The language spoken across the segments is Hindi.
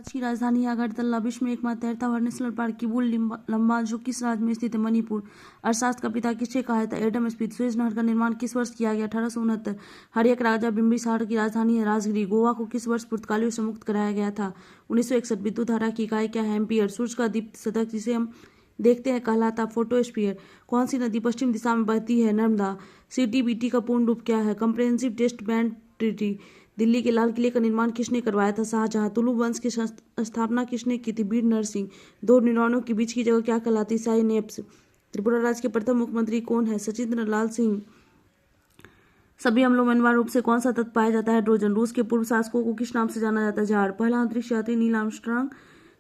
राज्य की राजधानी है अगरतला। विश्व में एकमात्र तैरता हुआ नेशनल पार्क किबुल लंबा जो किस राज्य में स्थित है? मणिपुर। अर्थशास्त्र का पिता किसे कहा जाता है? Adam Smith. सुएज नहर का निर्माण किस वर्ष किया गया? 1869। हर्यक राजा बिम्बिसार की राजधानी है राजगिरी। गोवा को किस वर्ष पुर्तगालियों से मुक्त कराया गया था? 1961। विद्युत धारा की इकाई क्या है? एम्पियर। सूर्य का दीप्त शतक जिसे हम देखते हैं कहलाता फोटोस्फीयर। कौन सी नदी पश्चिम दिशा में बहती है? नर्मदा। सीटीबीटी का पूर्ण रूप क्या है? Comprehensive test ban treaty. Delhi के लाल किले का निर्माण किसने करवाया था? शाहजहां। तुलु वंश की स्थापना किसने की थी? वीर नरसिंह। दो न्यूरॉनों के बीच की जगह क्या कहलाती? साइनेप्स। त्रिपुरा राज्य के प्रथम मुख्यमंत्री कौन है? सचिंद्र लाल सिंह। सभी अम्लों में अनिवार्य रूप से कौन सा तत्व पाया जाता है? हाइड्रोजन। रूस के पूर्व शासकों को किस नाम से जाना जाता है? जार। पहला अंतरिक्ष यात्री नील आर्मस्ट्रांग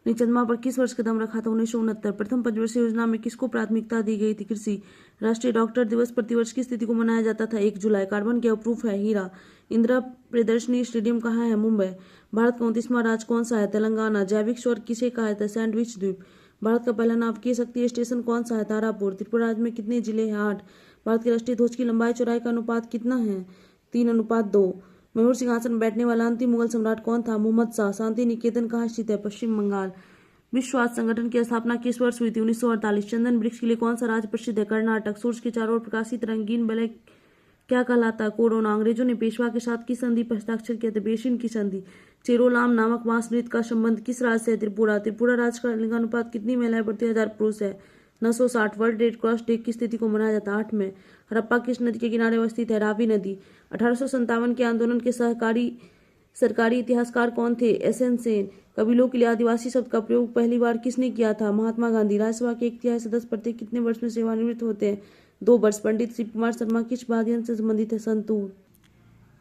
ने चंद्रमा पर किस वर्ष कदम रखा था? 1969। प्रथम पंचवर्षीय योजना में किसको प्राथमिकता दी गई थी? कृषि। राष्ट्रीय डॉक्टर दिवस प्रतिवर्ष किस तिथि को मनाया जाता था? 1 जुलाई। कार्बन के अप्रूफ है? हीरा। इंदिरा प्रियदर्शनी स्टेडियम कहाँ है? मुंबई। भारत का 29वां राज्य कौन सा है? तेलंगाना। जैविक स्वर्ग किसे कहा जाता है? सैंडविच द्वीप। भारत का पहला नाभिकीय शक्ति स्टेशन कौन सा है? तारापुर। त्रिपुरा राज्य में कितने जिले हैं? 8। भारत के राष्ट्रीय ध्वज की लंबाई चौड़ाई का अनुपात कितना है? 3:2। मयूर सिंहासन में बैठने वाला अंतिम मुगल सम्राट कौन था? मोहम्मद शाह। शांति निकेतन कहाँ स्थित है? पश्चिम बंगाल। विश्व स्वास्थ्य संगठन की स्थापना किस वर्ष हुई थी? 1948। चंदन वृक्ष के लिए कौन सा राज्य प्रसिद्ध है? कर्नाटक। सूर्य के चारों ओर प्रकाशित रंगीन वलय क्या कहलाता है? कोरोना। अंग्रेजों ने पेशवा के साथ किस संधि पर हस्ताक्षर किए थे? बेसिन की संधि। चेरोलाम नामक बांस नृत्य का संबंध किस राज्य से है? त्रिपुरा। त्रिपुरा राज्य का लिंगानुपात कितनी महिलाएं प्रति 1000 पुरुष है? 960। वर्ल्ड रेड क्रॉस डे किस तिथि को मनाया जाता है? 8 में। हड़प्पा किस नदी के किनारे अवस्थित है? रावी नदी। 1857 के आंदोलन के सरकारी इतिहासकार कौन थे? एसएन सेन। कबीलों के लिए आदिवासी शब्द का प्रयोग पहली बार किसने किया था? महात्मा गांधी। राज्यसभा के 1/3 सदस्य प्रत्येक कितने वर्ष में सेवानिवृत्त होते हैं? 2 वर्ष। पंडित शिव कुमार शर्मा किस वाद्ययंत्र से संबंधित है? संतूर।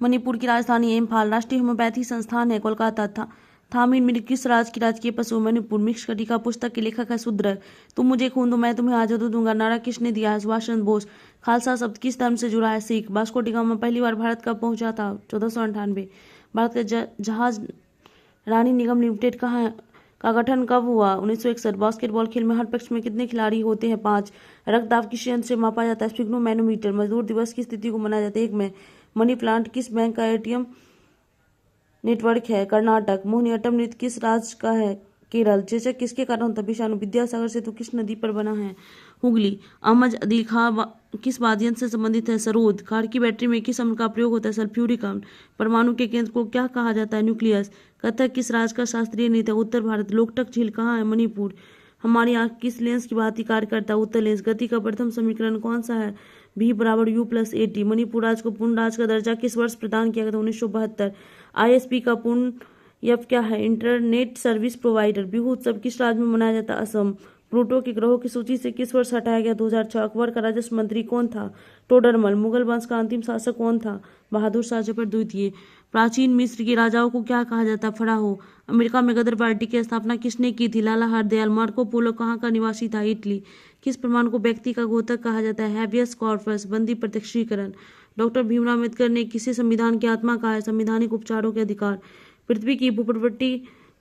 मणिपुर की राजधानी इम्फाल। राष्ट्रीय होम्योपैथी संस्थान है कोलकाता। थामिन मिर्ग किस राज्य की राजकीय पशु? मणिपुर। मिक्स कटिका पुस्तक के लेखक है शूद्रक। तुम मुझे खून दो मैं तुम्हें आजादी दूंगा नारा किसने दिया है? सुभाष चंद्र बोस। खालसा शब्द किस धर्म से जुड़ा है? सिख। वास्को डी गामा पहली बार भारत कब पहुंचा था? 1498। भारत का जहाज रानी निगम लिमिटेड का गठन कब हुआ? 1961। बास्केटबॉल खेल में हर पक्ष में कितने खिलाड़ी होते हैं? 5। रक्तदाब किस यंत्र से मापा जाता है? स्फिग्नोमैनोमीटर। मजदूर दिवस किस तिथि को मनाया जाता है? 1 में। मनी प्लांट किस बैंक का एटीएम नेटवर्क है? कर्नाटक। मोहिनीअट्टम नृत्य किस राज्य का है? केरल। चेचक किसके कारण होता है? विषाणु। विद्यासागर सेतु किस नदी पर बना है? हुगली। अहमद अली खां किस वाद्ययंत्र से संबंधित है? सरोद। कार की बैटरी में किस अम्ल का प्रयोग होता है? सल्फ्यूरिक अम्ल। परमाणु के केंद्र को क्या कहा जाता है? न्यूक्लियस। कथक किस राज्य का शास्त्रीय नृत्य है? उत्तर भारत। लोकटक झील कहाँ है? मणिपुर। हमारी आंख किस लेंस की भांति कार्य करता है? उत्तर लेंस। गति का प्रथम समीकरण कौन सा है? v = u+at। मणिपुर राज्य को पूर्ण राज्य का दर्जा किस वर्ष प्रदान किया गया था? 1972। आईएसपी का पूर्ण यफ क्या है? Internet service provider. बिहू उत्सव किस राज्य में मनाया जाता है? असम। प्लूटो के ग्रहों की सूची से किस वर्ष हटाया गया? 2006। अकबर का राजस्व मंत्री कौन था? टोडरमल। मुगल वंश का अंतिम शासक कौन था? बहादुर शाह जफर द्वितीय। प्राचीन मिस्र के राजाओं को क्या कहा जाता? फराहो। अमेरिका में गदर पार्टी की स्थापना किसने की थी? लाला हरदयाल। मार्को पोलो कहाँ का निवासी था? इटली। किस प्रमाण को व्यक्ति का घोतक कहा जाता है? Habeas corpus. बंदी प्रत्यक्षीकरण। डॉक्टर भीमराव अम्बेडकर ने किसे संविधान की आत्मा कहा है? संवैधानिक उपचारों के अधिकार। पृथ्वी की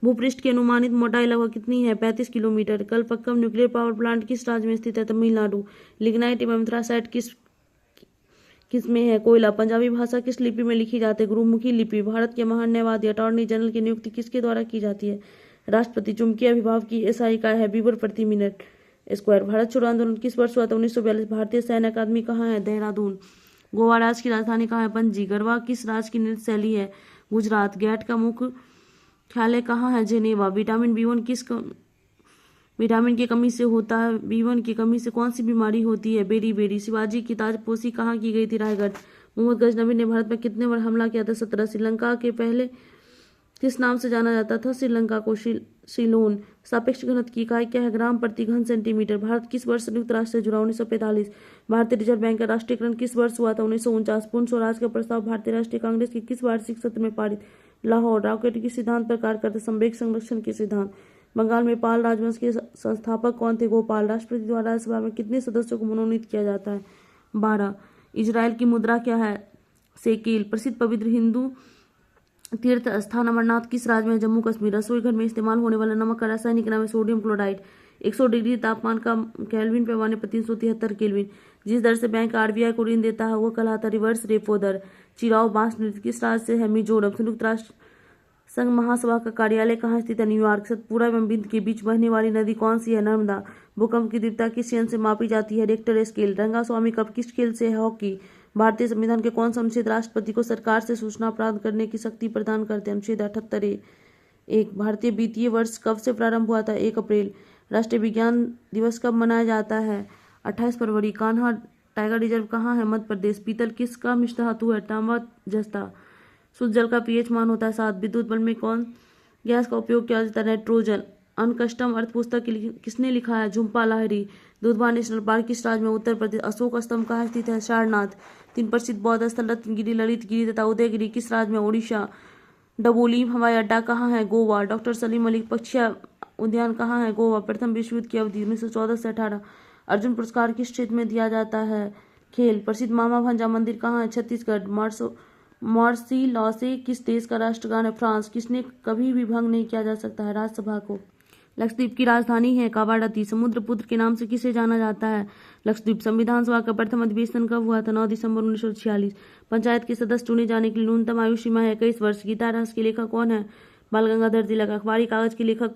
भूपृष्ठ की अनुमानित मोटाई लगभग कितनी है? 35 kilometre. Kalpakkam nuclear power plant किस राज्य में स्थित है? तमिलनाडु। लिग्नाइट एवं एंथ्रासाइट किस में है? कोयला। पंजाबी भाषा किस लिपि में लिखी जाती है? गुरुमुखी लिपि। भारत के महान न्यायवादी अटॉर्नी जनरल की नियुक्ति किसके द्वारा की जाती है? राष्ट्रपति। चुंबकीय अभिभाव की एसआई इकाई है? वीबर प्रति मिनट स्क्वायर। भारत छोड़ो आंदोलन किस वर्ष हुआ था? 1942। भारतीय सैन्य अकादमी कहाँ है? देहरादून। गोवा राज्य की राजधानी कहाँ है? पणजी। गरबा किस राज्य की नृत्य शैली है? गुजरात। गैट का मुख्यालय कहाँ है? जेनेवा। विटामिन विटामिन की कमी से होता है? B1 की कमी से कौन सी बीमारी होती है? बेरी। शिवाजी की ताजपोशी कहाँ की गई थी? रायगढ़। मोहम्मद गजनबी ने भारत में कितने बार हमला किया था? 17। श्रीलंका के पहले किस नाम से जाना जाता था? श्रीलंका को सिलोन। सापेक्ष घनत्व की इकाई क्या है? ग्राम प्रति घन सेंटीमीटर। भारत किस वर्ष संयुक्त राष्ट्र से जुड़ा? 1945। भारतीय रिजर्व बैंक का राष्ट्रीयकरण किस वर्ष हुआ था? 1949। पूर्ण स्वराज का प्रस्ताव भारतीय राष्ट्रीय कांग्रेस के किस वार्षिक सत्र में पारित? लाहौर। रॉकेट किस सिद्धांत पर कार्य करते? संवेग संरक्षण के सिद्धांत। बंगाल में पाल राजवंश के संस्थापक कौन थे? गोपाल। राष्ट्रपति द्वारा राज्यसभा में कितने सदस्यों को मनोनीत किया जाता है? 12। इजराइल की मुद्रा क्या है? शेकेल। प्रसिद्ध पवित्र हिंदू तीर्थ स्थान अमरनाथ किस राज्य में? जम्मू कश्मीर। रसोई घर में इस्तेमाल होने वाला नमक का रासायनिक नाम है? Sodium chloride. 100 डिग्री तापमान का केल्विन पैमाने पर 373 केल्विन। जिस दर से बैंक आरबीआई को ऋण देता है वह कहलाता है रिवर्स रेपो दर। चिराव बांस नृत्य किस राज्य से है? मिजोरम। संयुक्त राष्ट्र संघ महासभा का कार्यालय कहाँ स्थित है? न्यूयॉर्क। सतपुरा एवं बिंद के बीच बहने वाली नदी कौन सी है? नर्मदा। भूकंप की तीव्रता किस यंत्र से मापी जाती है? Richter scale. रंगास्वामी कप किस खेल से है? हॉकी। भारतीय संविधान के कौन सा अनुच्छेद राष्ट्रपति को सरकार से सूचना प्राप्त करने की शक्ति प्रदान करते हैं? अनुच्छेद 78 एक। भारतीय वित्तीय वर्ष कब से प्रारंभ हुआ था? 1 अप्रैल। राष्ट्रीय विज्ञान दिवस कब मनाया जाता है? 28 फरवरी। कान्हा टाइगर रिजर्व कहाँ है? मध्य प्रदेश। पीतल किसका मिश्र धातु है? तांबा जस्ता। शुद्ध जल का पीएच मान होता है 7। विद्युत बल्ब में कौन गैस का उपयोग किया जाता है? नाइट्रोजन। अनकस्टम अर्थ पुस्तक किसने लिखा है? झुम्पा लाहिरी। दुधवा नेशनल पार्क किस राज्य में? उत्तर प्रदेश। अशोक स्तंभ कहाँ स्थित है? सारनाथ। 3 प्रसिद्ध बौद्ध स्थल रत्नगिरी, ललितगिरी तथा उदयगिरी किस राज्य में? ओडिशा। डबोली हवाई अड्डा कहाँ है? गोवा। डॉक्टर सलीम अली पक्षी उद्यान कहाँ है? गोवा। प्रथम विश्व युद्ध की अवधि 1914 से 18। अर्जुन पुरस्कार किस क्षेत्र में दिया जाता है? खेल। प्रसिद्ध मामा भंजा मंदिर कहाँ है? छत्तीसगढ़। मार्सिलॉसे किस देश का राष्ट्रगान है? फ्रांस। किसने कभी भी भंग नहीं किया जा सकता है? राज्यसभा को। लक्षद्वीप की राजधानी है कावारत्ती। समुद्रपुत्र के नाम से किसे जाना जाता है? लक्षद्वीप। संविधान सभा का प्रथम अधिवेशन कब हुआ था? 9 दिसंबर 1946। पंचायत के सदस्य चुने जाने के लिए न्यूनतम आयु सीमा है 21 वर्ष। गीता रहस्य के लेखक कौन है? बाल गंगाधर तिलक। अखबारी कागज के लेखक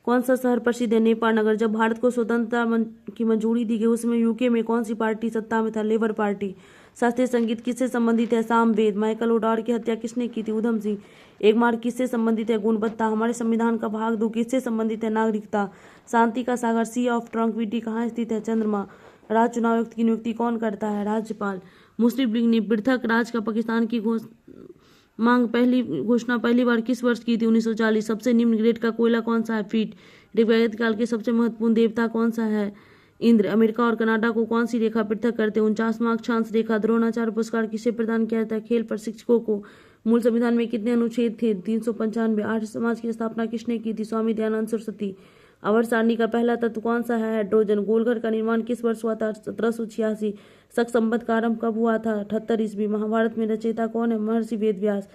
कौन सा शहर प्रसिद्ध है? नेपाल नगर। जब भारत को स्वतंत्रता की मंजूरी दी गई उसमें यूके में कौन सी पार्टी सत्ता में था? Labour party. शास्त्रीय संगीत किससे संबंधित है? सामवेद। माइकल ओडार की हत्या किसने की थी? उधम सिंह। एक मार्ग किससे संबंधित है? गुणवत्ता। हमारे संविधान का भाग 2 किससे संबंधित है? नागरिकता। शांति का सागर सी ऑफ ट्रंक्विलिटी कहाँ स्थित है? चंद्रमा। राज्य चुनाव आयुक्त की नियुक्ति कौन करता है? राज्यपाल। मुस्लिम लीग ने पृथक राज्य का पाकिस्तान की घोषणा पहली बार किस वर्ष की थी? 1940। सबसे निम्न ग्रेड का कोयला कौन सा है? फीट। ऋग्वेद काल के सबसे महत्वपूर्ण देवता कौन सा है? इंद्र। अमेरिका और कनाडा को कौन सी रेखा पृथक करते हैं? 49वां अक्षांश रेखा। द्रोणाचार्य पुरस्कार किसे प्रदान किया जाता है? खेल प्रशिक्षकों को। मूल संविधान में कितने अनुच्छेद थे? 395। आर्य समाज की स्थापना किसने की थी? स्वामी दयानंद सरस्वती। आवर्त सारणी का पहला तत्व कौन सा है? हाइड्रोजन। गोलघर का निर्माण किस वर्ष हुआ था? 1786। शक संवत का आरंभ कब हुआ था? 78 ईस्वी। महाभारत में रचयिता कौन है? महर्षि वेदव्यास।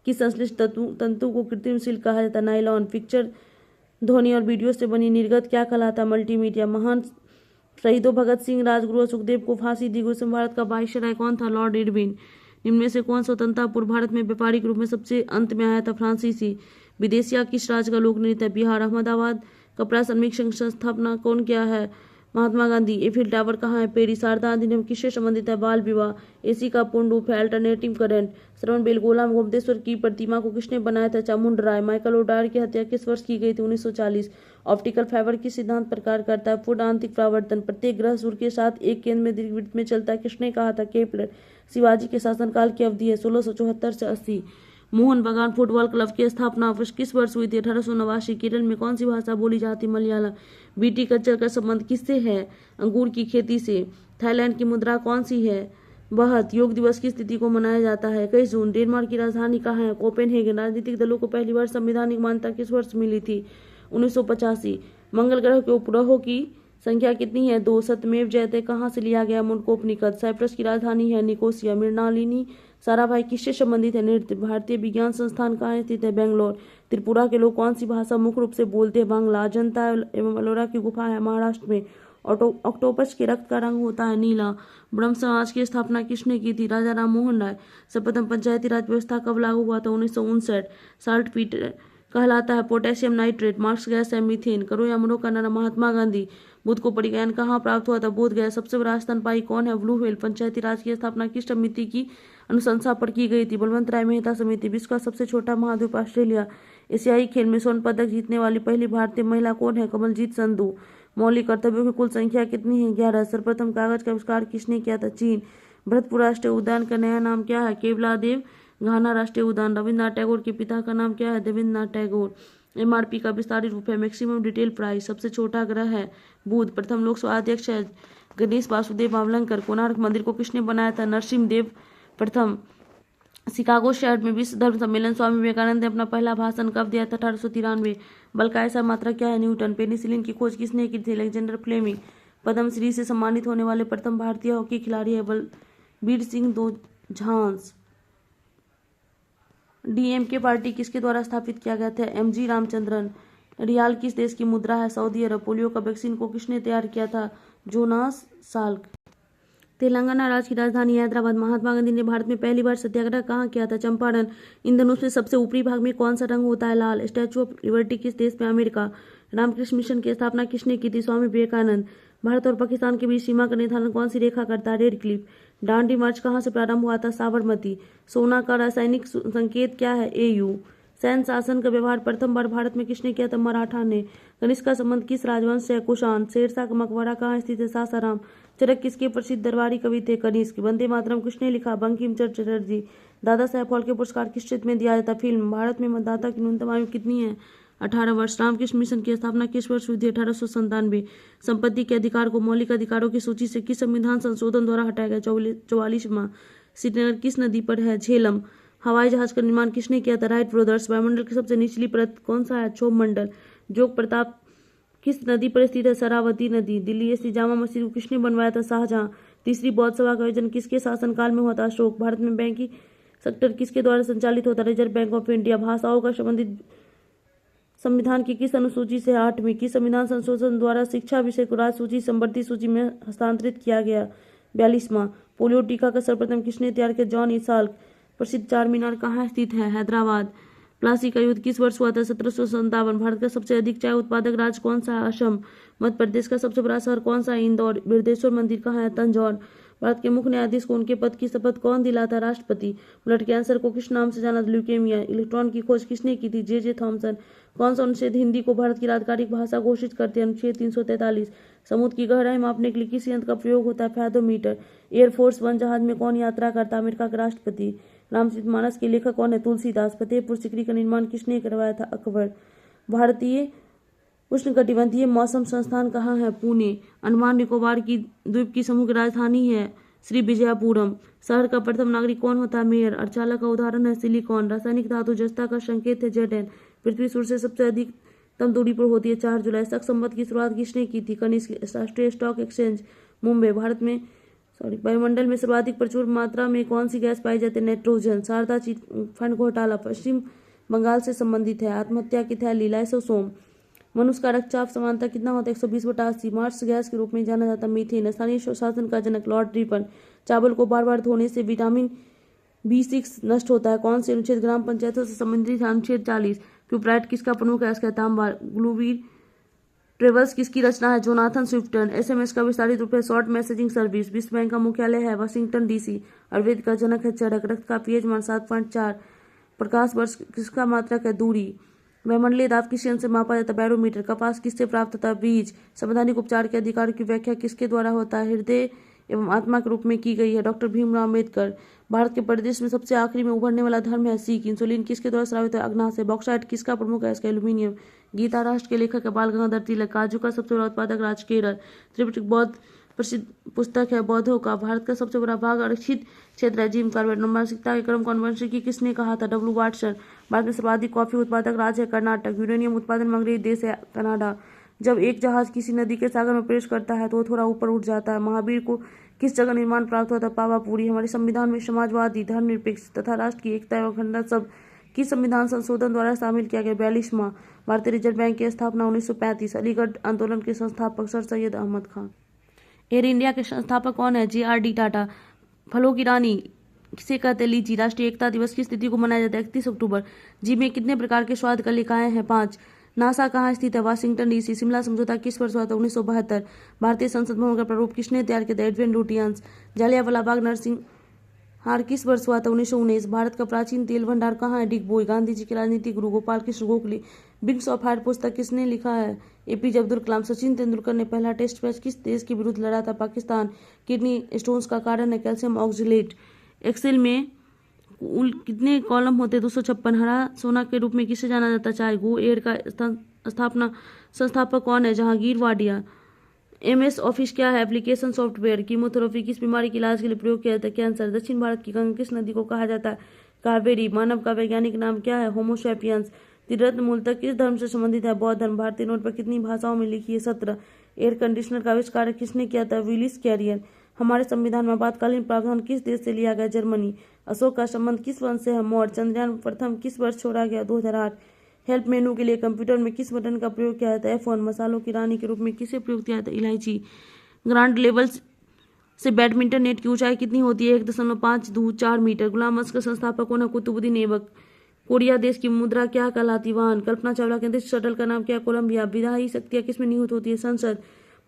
किस संश्लिष्ट तंतु को कृत्रिम सिल्क कहा जाता है? नायलॉन। पिक्चर ध्वनि और वीडियो से बनी निर्गत क्या कहलाता है? मल्टीमीडिया। महान शहीदों भगत सिंह, राजगुरु और सुखदेव को फांसी दी गई उसमें भारत का वायसराय कौन था? Lord Irwin. निम्न में से कौन स्वतंत्रता पूर्व भारत में व्यापारिक रूप में सबसे अंत में आया था? फ्रांसीसी। विदेशिया किस राज्य का लोक नृत्य है? बिहार। अहमदाबाद कपड़ा श्रमिक संघ स्थापना कौन किया है? महात्मा गांधी। एफिल टावर कहाँ है? पेरिस। शारदा अधिनियम किससे संबंधित है? बाल विवाह। एसी का पूर्ण रूप है अल्टरनेटिव करंट। श्रवण बेलगोला में गोमतेश्वर की प्रतिमा को किसने बनाया था? चामुंड राय। माइकल ओडार की हत्या किस वर्ष की गई थी? 1940। ऑप्टिकल फाइबर किस सिद्धांत पर कार्य करता है? फुट आंतरिक परावर्तन। प्रत्येक ग्रह सूर्य के साथ एक केंद्र में दीर्घवृत्त में चलता है किसने कहा था? केपलर। शिवाजी के शासनकाल की अवधि है 1674 से 80। मोहन बगान फुटबॉल क्लब की स्थापना किस वर्ष हुई थी? 1889। केरल में कौन सी भाषा बोली जाती? मलयालम। बीटी कल्चर का संबंध किससे है? अंगूर की खेती से। थाईलैंड की मुद्रा कौन सी है? बहत। योग दिवस की तिथि को मनाया जाता है? 21 जून। डेनमार्क की राजधानी कहाँ है? कोपेनहेगन। राजनीतिक दलों को पहली बार संवैधानिक मान्यता किस वर्ष मिली थी? 1985। मंगल ग्रह के उपग्रहों की संख्या कितनी है? 2। सत्यमेव जयते कहाँ से लिया गया? मुंडकोपनिषद। साइप्रस की राजधानी है निकोसिया। मृणालिनी साराभाई किससे संबंधित है? नृत्य। भारतीय विज्ञान संस्थान कहाँ स्थित है? बेंगलोर। त्रिपुरा के लोग कौन सी भाषा मुख्य रूप से बोलते हैं? बांग्ला। अजंता एवं एलोरा की गुफा है महाराष्ट्र में। ऑक्टोपस के रक्त का रंग होता है नीला। ब्रह्म समाज की स्थापना किसने की थी? राजा राम मोहन राय। सर्वप्रथम पंचायती राज व्यवस्था कब लागू हुआ था? 1959। साल्ट पीट कहलाता है पोटेशियम नाइट्रेट। मार्क्स गैस है मीथेन। करो या मरो का नारा महात्मा गांधी। बुद्ध को परिज्ञान कहाँ प्राप्त हुआ था? बोध गया। सबसे बड़ा स्तनपायी कौन है? Blue whale. पंचायती राज की स्थापना किस समिति की अनुशंसा पर की गई थी? बलवंत राय मेहता समिति। विश्व का सबसे छोटा महाद्वीप ऑस्ट्रेलिया। एशियाई खेल में स्वर्ण पदक जीतने वाली पहली भारतीय महिला कौन है? कमलजीत संधू। मौलिक कर्तव्यों की कुल संख्या कितनी है? 11। सर्वप्रथम कागज का आविष्कार किसने किया था? चीन। भरतपुर राष्ट्रीय उद्यान का नया नाम क्या है? केवलादेव घाना राष्ट्रीय उद्यान। रविन्द्रनाथ टैगोर के पिता का नाम क्या है? देवेंद्रनाथ टैगोर। एमआरपी का विस्तारित रूप है मैक्सिमम रिटेल प्राइस। सबसे छोटा ग्रह है बुध। प्रथम लोकसभा अध्यक्ष है गणेश वासुदेव आवलंकर। कोणार्क मंदिर को किसने बनाया था? नरसिंहदेव प्रथम। शिकागो शहर में विश्व धर्म सम्मेलन स्वामी विवेकानंद ने अपना पहला भाषण कब दिया था? 1893। बल का ऐसा मात्रा क्या है? न्यूटन। पेनिसिलिन की खोज किसने की थी? Alexander Fleming. पद्मश्री से सम्मानित होने वाले प्रथम भारतीय हॉकी खिलाड़ी है बलबीर सिंह दोझांस। डीएमके पार्टी किसके द्वारा स्थापित किया गया था? एमजी रामचंद्रन। रियाल किस देश की मुद्रा है? सऊदी अरब। पोलियो का वैक्सीन को किसने तैयार किया था? Jonas Salk. तेलंगाना राज्य की राजधानी हैदराबाद। महात्मा गांधी ने भारत में पहली बार सत्याग्रह कहाँ किया था? चंपारण। इन धनुष में सबसे ऊपरी भाग में कौन सा रंग होता है? लाल। स्टैचू ऑफ लिबर्टी किस देश में? अमेरिका। रामकृष्ण मिशन की स्थापना किसने की थी? स्वामी विवेकानंद। भारत और पाकिस्तान के बीच सीमा का निर्धारण कौन सी रेखा करता है? Red Cliff. दांडी मार्च कहाँ से प्रारंभ हुआ था? साबरमती। सोना का रासायनिक संकेत क्या है? AU। सैन्य शासन का व्यवहार प्रथम बार भारत में किसने किया था? मराठा ने। कनिष्क का संबंध किस राजवंश से है? कुषाण। शेरशाह का मकबरा कहाँ स्थित है? सासाराम। चरक किसके प्रसिद्ध दरबारी कवि थे? कनिष्क। वंदे मातरम किसने लिखा? बंकिम चंद्र चटर्जी। दादा साहेब फाल्के पुरस्कार किस क्षेत्र में दिया जाता? फिल्म। भारत में मतदाता की न्यूनतम आयु कितनी है? 18 वर्ष। रामकृष्ण मिशन की स्थापना किस वर्ष हुई थी? 1897। संपत्ति के अधिकार को मौलिक अधिकारों की सूची से किस संविधान संशोधन द्वारा हटाया गया? 44वां। श्रीनगर किस नदी पर है? झेलम। हवाई जहाज का निर्माण किसने किया था? Wright brothers. वायुमंडल की सबसे निचली परत कौन सा है? क्षोभ मंडल। जोग प्रताप किस नदी पर स्थित है? शरावती नदी। दिल्ली स्थित जामा मस्जिद को किसने बनवाया था? शाहजहां। तीसरी बौद्ध सभा का आयोजन किसके शासनकाल में हुआ था? अशोक। भारत में बैंकिंग सेक्टर किसके द्वारा संचालित होता है? Reserve bank of India. भाषाओं का संबंधित संविधान की किस अनुसूची से? 8वीं। किस संविधान संशोधन द्वारा शिक्षा विषय को राज्य सूची समवर्ती सूची में हस्तांतरित किया गया? 42वां। पोलियो टीका का सर्वप्रथम किसने तैयार किया? जॉन ईसाल्क। प्रसिद्ध चार मीनार कहाँ स्थित है? हैदराबाद। प्लासी का युद्ध किस वर्ष हुआ था? 1757। भारत का सबसे अधिक चाय उत्पादक राज्य कौन सा है? असम। मध्य प्रदेश का सबसे बड़ा शहर कौन सा है? इंदौर। बृहदेश्वर मंदिर कहाँ है? तंजौर। भारत के मुख्य न्यायाधीश को उनके पद की शपथ कौन दिलाता? राष्ट्रपति। ब्लड कैंसर को किस नाम से जाना? ल्यूकेमिया। इलेक्ट्रॉन की खोज किसने की थी? J Thomson. कौन सा अनुच्छेद हिंदी को भारत की आधिकारिक भाषा घोषित करते हैं? अनुच्छेद 343। समुद्र की गहराई मापने के लिए किस यंत्र का प्रयोग होता है? फैथोमीटर। एयरफोर्स वन जहाज में कौन यात्रा करता है? अमेरिका के राष्ट्रपति। रामचरितमानस के लेखक कौन है? तुलसीदास। फतेहपुर सीकरी का निर्माण किसने करवाया था? अकबर। भारतीय उष्णकटिबंधीय मौसम संस्थान कहाँ है? पुणे। अंडमान निकोबार की द्वीप की समूह की राजधानी है श्री विजयपुरम। शहर का प्रथम नागरिक कौन होता है? मेयर। अर्चाला का उदाहरण है सिलिकॉन। रासायनिक धातु जस्ता का संकेत है Zn। पृथ्वी सूर्य से सबसे अधिकतम दूरी पर होती है 4 जुलाई। शक संवत की शुरुआत किसने की थी? कनिष्क। राष्ट्रीय स्टॉक एक्सचेंज मुंबई। भारत में वायुमंडल में सर्वाधिक प्रचुर मात्रा में कौन सी गैस पाई जाती है? नाइट्रोजन। शारदा चिट फंड घोटाला पश्चिम बंगाल से संबंधित है। आत्महत्या की थैली लाइसोसोम। मनुष्य का रक्तचाप समानता कितना होता है? 120/80। मार्स गैस के रूप में जाना जाता मीथेन। स्थानीय स्वशासन का जनक लॉर्ड रिपन। चावल को बार बार धोने से विटामिन B6 नष्ट होता है। कौन से अनुच्छेद ग्राम पंचायतों से संबंधित है? अनुच्छेद 40। क्यूपराइट किसका प्रमुख है? इसका तांबा। ग्लूवीर ट्रेवल्स किसकी रचना है? जोनाथन स्विफ्टन। SMS का विस्तारित रूप है शॉर्ट मैसेजिंग सर्विस। विश्व बैंक का मुख्यालय है वाशिंगटन DC। आयुर्वेद का जनक है चरक। रक्त का pH मान 7.4। प्रकाश वर्ष किसका मात्रक है? दूरी। वायुमंडलीय दाब किस यंत्र से मापा जाता है? बैरोमीटर। कपास किससे प्राप्त होता है? बीज। संवैधानिक उपचार के अधिकार की व्याख्या किसके द्वारा होता है? हृदय एवं आत्मा के रूप में की गई है डॉक्टर भीमराव अम्बेडकर। भारत के प्रदेश में सबसे आखिरी में उभरने वाला धर्म है सिख। इंसुलिन किसके द्वारा स्रावित है? अग्नाशय। बॉक्साइट किसका प्रमुख है? इसका एल्यूमिनियम। गीता राष्ट्र के लेखक है बाल गंगाधर तिलक। काजू का सबसे बड़ा उत्पादक राज्य केरल। त्रिपिटक बौद्ध प्रसिद्ध पुस्तक है बौद्धों का। भारत का सबसे बड़ा भाग आरक्षित क्षेत्र है जिम कार्बेट। नंबरशिकता के क्रम को की किसने कहा था? W Watson. भारत में सर्वाधिक कॉफी उत्पादक राज्य है कर्नाटक। यूरेनियम उत्पादन में अंग्रेज देश है कनाडा। जब एक जहाज किसी नदी के सागर में प्रवेश करता है तो थोड़ा ऊपर उठ जाता है। महावीर को किस जगह निर्माण प्राप्त होता है? पावापुरी। हमारे संविधान में समाजवादी, धर्मनिरपेक्ष तथा राष्ट्र की एकता एवं अखंडता सब किस संविधान संशोधन द्वारा शामिल किया गया? 42वां। भारतीय रिजर्व बैंक की स्थापना 1935। अलीगढ़ आंदोलन के संस्थापक sir Sayyid Ahmad Khan. Air India के संस्थापक कौन है? JRD टाटा। फलों की रानी किसे कहते हैं? लीची। राष्ट्रीय एकता दिवस की तिथि को मनाया जाता है? 31 अक्टूबर। जीभ में कितने प्रकार के स्वाद कलिकाएं हैं? 5। नासा कहाँ स्थित है? Washington DC। शिमला समझौता किस वर्ष हुआ था? 1972। भारतीय संसद भवन का प्रारूप किसने तैयार किया था? Edwin Lutyens. जालियांवाला बाग नरसिंहार किस वर्ष हुआ था? 1919। भारत का प्राचीन तेल भंडार कहाँ है? डिगबोई। गांधी जी के राजनीतिक गुरु Gopal Krishna Gokhale. Wings of fire पुस्तक किसने लिखा है? APJ अब्दुल कलाम। सचिन तेंदुलकर ने पहला टेस्ट मैच किस देश के विरुद्ध लड़ा था? पाकिस्तान। किडनी स्टोन्स का कारण है कैल्शियम ऑक्सलेट। एक्सेल में कुल कितने कॉलम होते हैं? 256। हरा सोना के रूप में किसे जाना जाता है? चाय। गो एयर का स्थापना संस्थापक कौन है? जहांगीर वाडिया। MS ऑफिस क्या है? Application software. कीमोथेरेपी किस बीमारी के इलाज के लिए प्रयोग किया जाता है? कैंसर। दक्षिण भारत की गंगा किस नदी को कहा जाता है? कावेरी। मानव का वैज्ञानिक नाम क्या है? Homo sapiens. त्रिरत्न मूलतः किस धर्म से संबंधित है? बौद्ध धर्म। भारतीय नोट पर कितनी भाषाओं में लिखी है? 17। एयर कंडीशनर का आविष्कार किसने किया था? Willis Carrier. हमारे संविधान में आपातकालीन प्रावधान किस देश से लिया गया? जर्मनी। अशोक का संबंध किस वंश से है? मौर्य। चंद्रयान प्रथम किस वर्ष छोड़ा गया? 2008। हेल्प मेनू के लिए कंप्यूटर में किस बटन का प्रयोग किया जाता है? F1। मसालों की रानी के रूप में किसे प्रयोग किया जाता है? इलायची। ग्रांड लेवल से बैडमिंटन नेट की ऊंचाई कितनी होती है? 1.524 मीटर। गुलाम मस्क का संस्थापक कौन है? कुतुबुद्दीन ऐबक। कोरिया देश की मुद्रा क्या कहलाती? वाहन। कल्पना चावला के अंतरिक्ष शटल का नाम क्या? कोलंबिया। विधायी शक्तियां किसमें निहित होती है? संसद।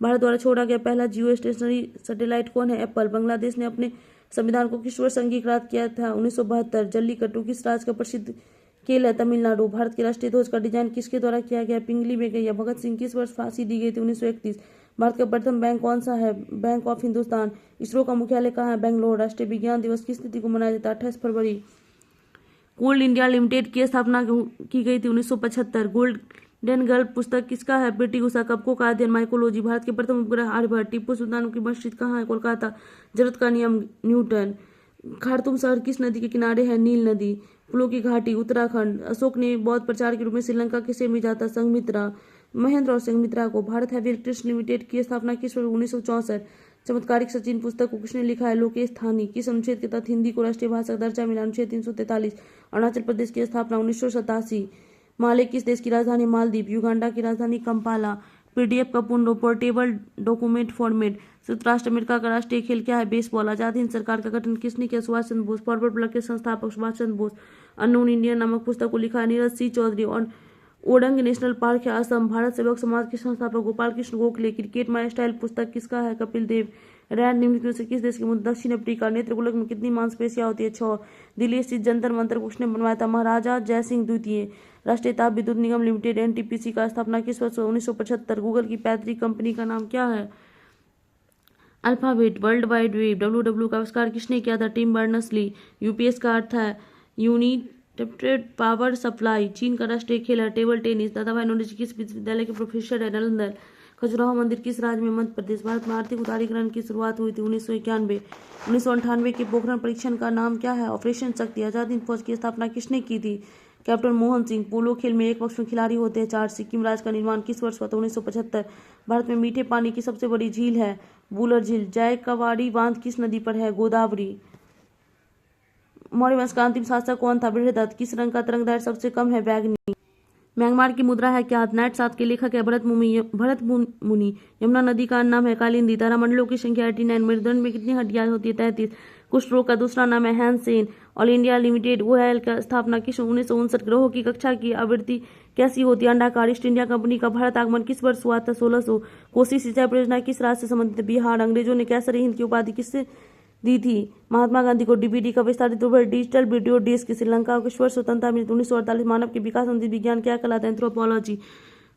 भारत द्वारा छोड़ा गया पहला जियो स्टेशनरी सैटेलाइट कौन है? एप्पल। बांग्लादेश ने अपने संविधान को किस वर्ष अंगीकृत किया था? 1972। जल्लीकट्टू किस राज्य का प्रसिद्ध खेल है? तमिलनाडु। भारत के राष्ट्रीय ध्वज का डिजाइन किसके द्वारा किया गया? पिंगली बेगैया। भगत सिंह किस वर्ष फांसी दी गई थी? 1931। भारत का प्रथम बैंक कौन सा है? Bank of Hindustan. इसरो का मुख्यालय कहाँ है? बेंगलोर। राष्ट्रीय विज्ञान दिवस किस तिथि को मनाया जाता है? 28 फरवरी। कोल इंडिया लिमिटेड की स्थापना की गई थी? 1975। गोल्डन गर्ल पुस्तक किसका है? पीटी उषा। कपको का अध्ययन? माइकोलॉजी। भारत के प्रथम उपग्रह आर्यभट्ट। टिप्पू सुल्तान की मस्जिद कहाँ है? कोलकाता। जरूरत का नियम न्यूटन। खार्तूम शहर किस नदी के किनारे है? नील नदी। फूलों की घाटी उत्तराखंड। अशोक ने बौद्ध प्रचार के रूप में श्रीलंका किसे भेजा था? संघमित्रा। महेंद्र और संघमित्रा को। भारत हैवी इलेक्ट्रिसिटी लिमिटेड की स्थापना किस वर्ष? 1964। चमत्कारिक सचिन पुस्तक को किसने लिखा है? लोकेश थानी। किस अनुच्छेद के तहत हिंदी को राष्ट्रीय भाषा का दर्जा मिला? अनुच्छेद 343। अरुणाचल प्रदेश की स्थापना 1987। माले किस देश की राजधानी? मालदीव। युगांडा की राजधानी कंपाला। पीडीएफ का पूर्ण रूप पोर्टेबल डॉक्यूमेंट फॉर्मेट। संयुक्त राष्ट्र अमेरिका का राष्ट्रीय खेल क्या है? बेसबॉल। आजाद हिंद सरकार का गठन किसने किया? सुभाष चंद्र बोस। फॉरवर्ड ब्लॉक के संस्थापक सुभाष चंद्र बोस। अननोन इंडियन नामक पुस्तक को लिखा है नीरज सी चौधरी। और ओडंग नेशनल पार्क है असम। भारत सेवक समाज के संस्थापक Gopal Krishna Gokhale. Cricket my style पुस्तक किसका है? कपिल देव। रैंड निम्नलिखित में से किस देश की मुद्रा? दक्षिण अफ्रीका। नेत्रगोलक में कितनी मांसपेशियां होती है? 6। दिल्ली स्थित जंतर मंतर को किसने बनवाया था? महाराजा जयसिंह द्वितीय। राष्ट्रीय ताप विद्युत निगम लिमिटेड एनटीपीसी का स्थापना किस वर्ष? 1975। गूगल की पैतृक कंपनी का नाम क्या है? Alphabet. World wide web WWW का आविष्कार किसने किया था? Tim Berners-Lee. यूपीएस का अर्थ है यूनिटेड पावर सप्लाई। चीन का राष्ट्रीय खेल है टेबल टेनिस। दादाभाई नौरोजी किस विश्वविद्यालय के प्रोफेसर है? नालंदा। खजुराहो मंदिर किस राज्य में? मध्य प्रदेश। भारत में आर्थिक उदारीकरण की शुरुआत हुई थी? 1991। 1998 के पोखरण परीक्षण का नाम क्या है? ऑपरेशन शक्ति। आजाद हिंद फौज की स्थापना किसने की थी? कैप्टन मोहन सिंह। पोलो खेल में एक पक्ष में खिलाड़ी होते हैं 4। सिक्किम राज्य का निर्माण किस वर्ष हुआ था? 1975। भारत में मीठे पानी की सबसे बड़ी झील है? वुलर झील। जायकवाड़ी बांध किस नदी पर है? गोदावरी। मौर्य वंश का अंतिम शासक कौन था? बृहदत्त। किस रंग का तरंग दैर्घ्य सबसे कम है? बैगनी। म्यांमार की मुद्रा है क्या? नाइट 7 के लेखक है भरत मुनि। यमुना नदी का नाम है कालिंदी। तारामंडलों की संख्या 89। मेरुदंड में कितनी हड्डियां होती है? 33। कुष्ठ रोग का दूसरा नाम है Hansen. All India limited OIL का स्थापना किस 1959। ग्रहों की कक्षा की आवृत्ति कैसी होती है? अंडाकार। ईस्ट इंडिया कंपनी का भारत आगमन किस वर्ष हुआ था? 1600। कोसी सिंचाई परियोजना किस राज्य से संबंधित है? बिहार। अंग्रेजों ने कैसर हिंद की उपाधि किससे दी थी? महात्मा गांधी को। डीबीडी का विस्तारित रूप है डिजिटल वीडियो डिस्क। श्रीलंका को किस वर्ष स्वतंत्रता मिली? 1948। मानव के विकास संबंधी विज्ञान क्या कहलाता है? एंथ्रोपोलॉजी।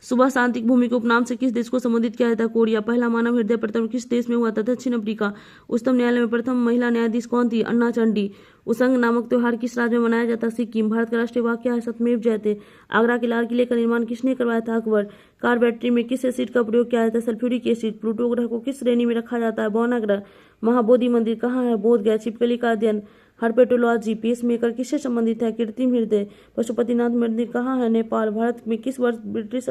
सुबह शांतिक भूमि के उपनाम से किस देश को संबोधित किया जाता है? कोरिया। पहला मानव हृदय प्रथम किस देश में हुआ था? दक्षिण अफ्रीका। उच्चतम न्यायालय में प्रथम महिला न्यायाधीश कौन थी? अन्ना चंडी। उसंग नामक त्योहार किस राज्य में मनाया जाता है? सिक्किम। भारत का राष्ट्रीय वाक्य है सत्यमेव जयते। आगरा के लाल किले का निर्माण किसने करवाया था? अकबर। कार बैटरी में किस एसिड का प्रयोग किया जाता है? Sulphuric acid. प्लूटो ग्रह को किस श्रेणी में रखा जाता है? बौना ग्रह। महाबोधि मंदिर कहाँ है? बोध गया। छिपकली का अध्ययन हर्पेटोलॉजी। पेसमेकर किससे संबंधित है? कृत्रिम हृदय। पशुपतिनाथ मंदिर कहाँ है? नेपाल। भारत में किस वर्ष ब्रिटिश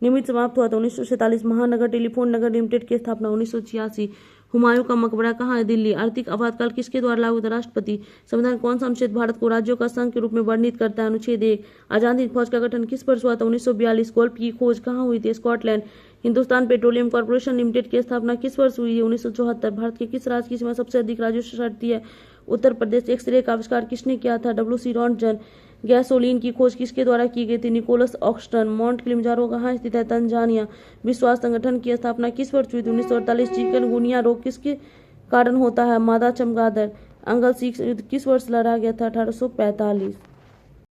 निमित्त समाप्त हुआ था? 1947। महानगर टेलीफोन नगर लिमिटेड की स्थापना 1986। हुमायूं का मकबरा कहाँ है? दिल्ली। आर्थिक आपातकाल किसके द्वारा लागू था? राष्ट्रपति। संविधान कौन सा अनुच्छेद भारत को राज्यों का संघ के रूप में वर्णित करता है? अनुच्छेद 1। आजाद हिंद फौज का गठन किस वर्ष हुआ था? 1942। गोल्फ की खोज कहाँ हुई थी? Scotland. Hindustan petroleum corporation limited की स्थापना किस वर्ष हुई है? 1974। भारत के किस राज्य की सीमा सबसे अधिक राजस्व सटती है? उत्तर प्रदेश। एक्सरे का आविष्कार किसने किया था? WC Röntgen. गैसोलीन की खोज किसके द्वारा की गई थी? निकोलस ऑक्सटन। माउंट किलिमंजारो कहाँ स्थित है? तंजानिया। विश्व स्वास्थ्य संगठन की स्थापना किस वर्ष हुई थी? 1948। चिकनगुनिया रोग किसके कारण होता है? मादा चमगादड़। अंगल सिख युद्ध किस वर्ष लड़ा गया था? 1845।